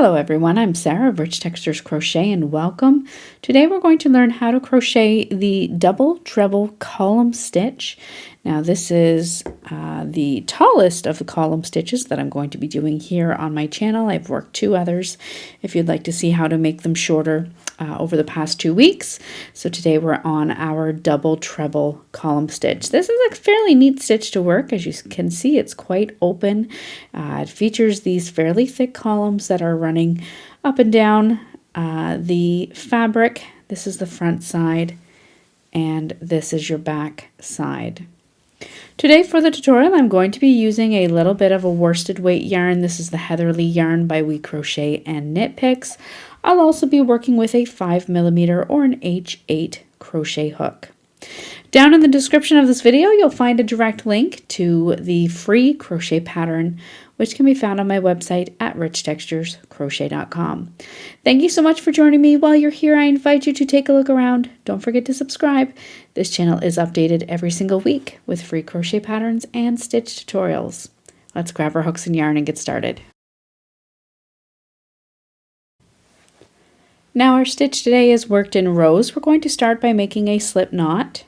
Hello everyone, I'm Sarah of Rich Textures Crochet and welcome. Today we're going to learn how to crochet the double treble column stitch. Now this is the tallest of the column stitches that I'm going to be doing here on my channel. I've worked two others if you'd like to see how to make them shorter over the past 2 weeks. So today we're on our double treble column stitch. This is a fairly neat stitch to work. As you can see, it's quite open. It features these fairly thick columns that are running up and down the fabric. This is the front side and this is your back side. Today for the tutorial I'm going to be using a little bit of a worsted weight yarn. This is the Heatherly yarn by We Crochet and Knit Picks. I'll also be working with a 5mm or an H8 crochet hook. Down in the description of this video you'll find a direct link to the free crochet pattern which can be found on my website at richtexturescrochet.com. Thank you so much for joining me. While you're here, I invite you to take a look around. Don't forget to subscribe. This channel is updated every single week with free crochet patterns and stitch tutorials. Let's grab our hooks and yarn and get started. Now our stitch today is worked in rows. We're going to start by making a slip knot.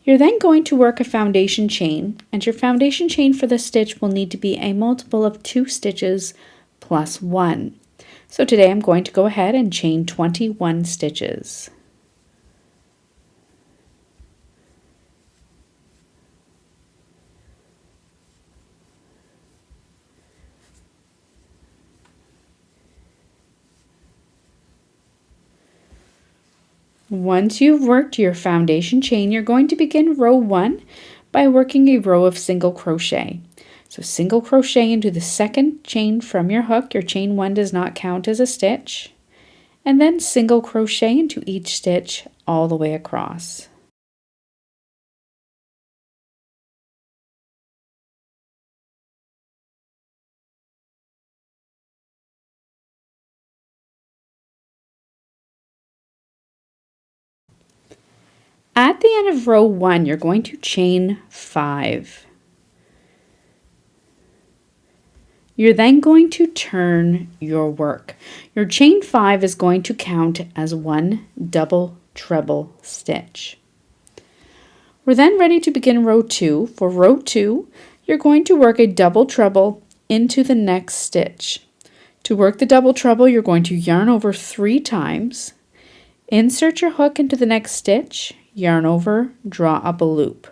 You're then going to work a foundation chain, and your foundation chain for this stitch will need to be a multiple of 2 stitches plus 1. So today I'm going to go ahead and chain 21 stitches. Once you've worked your foundation chain, you're going to begin row 1 by working a row of single crochet. So single crochet into the second chain from your hook. Your chain 1 does not count as a stitch. And then single crochet into each stitch all the way across. At the end of row 1, you're going to chain 5. You're then going to turn your work. Your chain 5 is going to count as one double treble stitch. We're then ready to begin row 2. For row 2, you're going to work a double treble into the next stitch. To work the double treble, you're going to yarn over 3 times, insert your hook into the next stitch, yarn over, draw up a loop.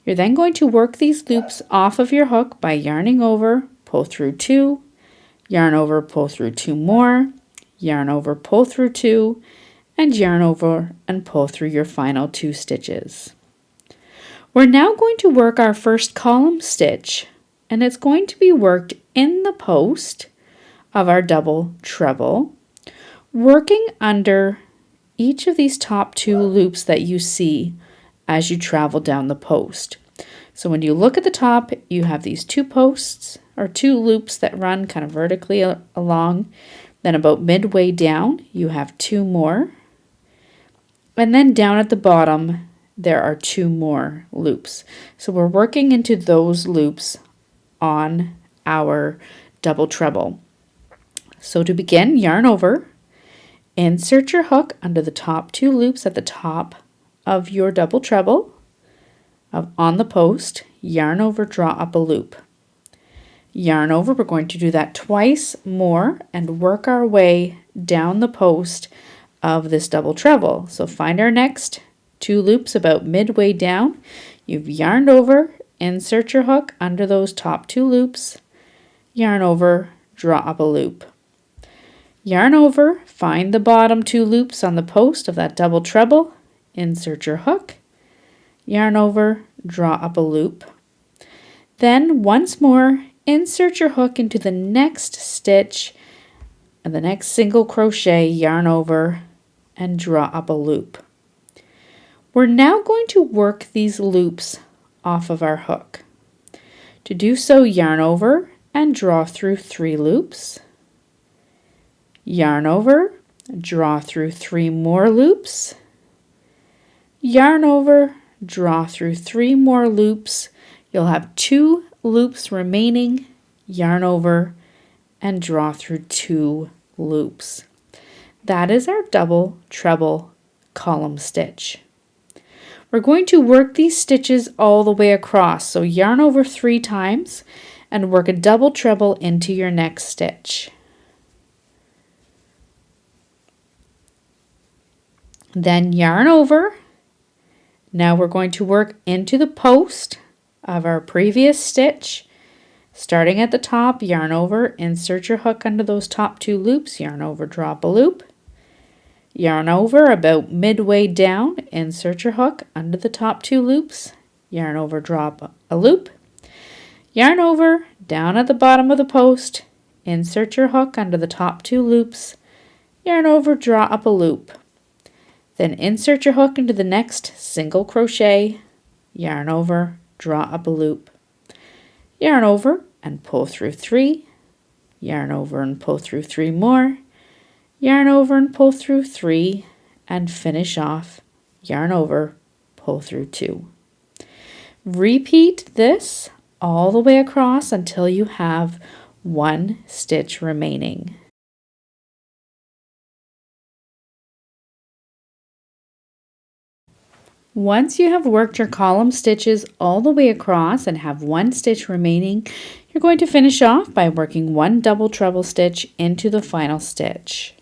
You're then going to work these loops off of your hook by yarning over, pull through 2, yarn over, pull through 2 more, yarn over, pull through 2, and yarn over and pull through your final 2 stitches. We're now going to work our first column stitch, and it's going to be worked in the post of our double treble, working under each of these top 2 loops that you see as you travel down the post. So when you look at the top, you have these 2 posts or 2 loops that run kind of vertically along. Then about midway down, you have 2 more. And then down at the bottom, there are 2 more loops. So we're working into those loops on our double treble. So to begin, yarn over, insert your hook under the top 2 loops at the top of your double treble. On the post, yarn over, draw up a loop. Yarn over, we're going to do that twice more and work our way down the post of this double treble. So find our next 2 loops about midway down. You've yarned over, insert your hook under those top 2 loops, yarn over, draw up a loop. Yarn over, find the bottom 2 loops on the post of that double treble, insert your hook, yarn over, draw up a loop. Then once more, insert your hook into the next stitch and the next single crochet, yarn over, and draw up a loop. We're now going to work these loops off of our hook. To do so, yarn over and draw through 3 loops. Yarn over, draw through 3 more loops, yarn over, draw through 3 more loops. You'll have 2 loops remaining, yarn over, and draw through 2 loops. That is our double treble column stitch. We're going to work these stitches all the way across, so yarn over 3 times and work a double treble into your next stitch. Then yarn over. Now we're going to work into the post of our previous stitch. Starting at the top, yarn over, insert your hook under those top 2 loops, yarn over, drop a loop. Yarn over about midway down, insert your hook under the top 2 loops, yarn over, drop a loop. Yarn over, down at the bottom of the post, insert your hook under the top 2 loops, yarn over, draw up a loop. Then insert your hook into the next single crochet, yarn over, draw up a loop. Yarn over and pull through 3, yarn over and pull through 3 more, yarn over and pull through 3, and finish off, yarn over, pull through 2. Repeat this all the way across until you have 1 stitch remaining. Once you have worked your column stitches all the way across and have 1 stitch remaining, you're going to finish off by working 1 double treble stitch into the final stitch.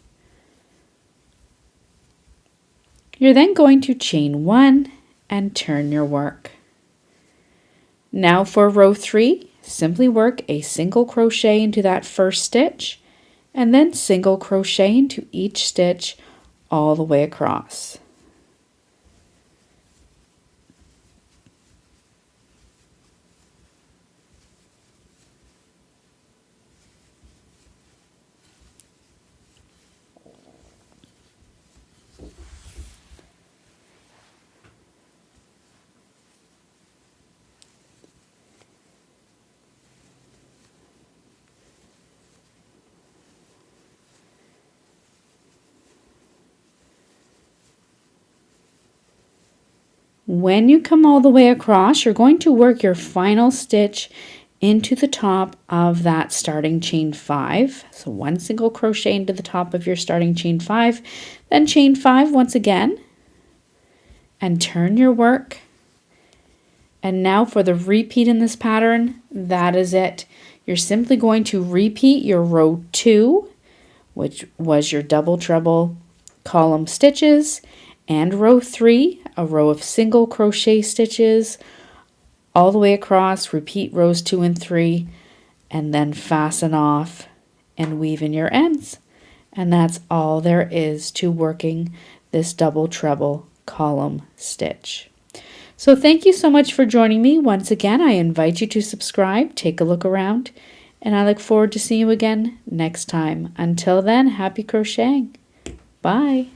You're then going to chain 1 and turn your work. Now for row 3, simply work a single crochet into that first stitch and then single crochet into each stitch all the way across. When you come all the way across, you're going to work your final stitch into the top of that starting chain 5. So 1 single crochet into the top of your starting chain 5, then chain 5 once again, and turn your work. And now for the repeat in this pattern, that is it. You're simply going to repeat your row 2, which was your double treble column stitches, and row 3, a row of single crochet stitches all the way across. Repeat rows 2 and 3, and then fasten off and weave in your ends. And that's all there is to working this double treble column stitch. So thank you so much for joining me. Once again, I invite you to subscribe, take a look around, and I look forward to seeing you again next time. Until then, happy crocheting. Bye.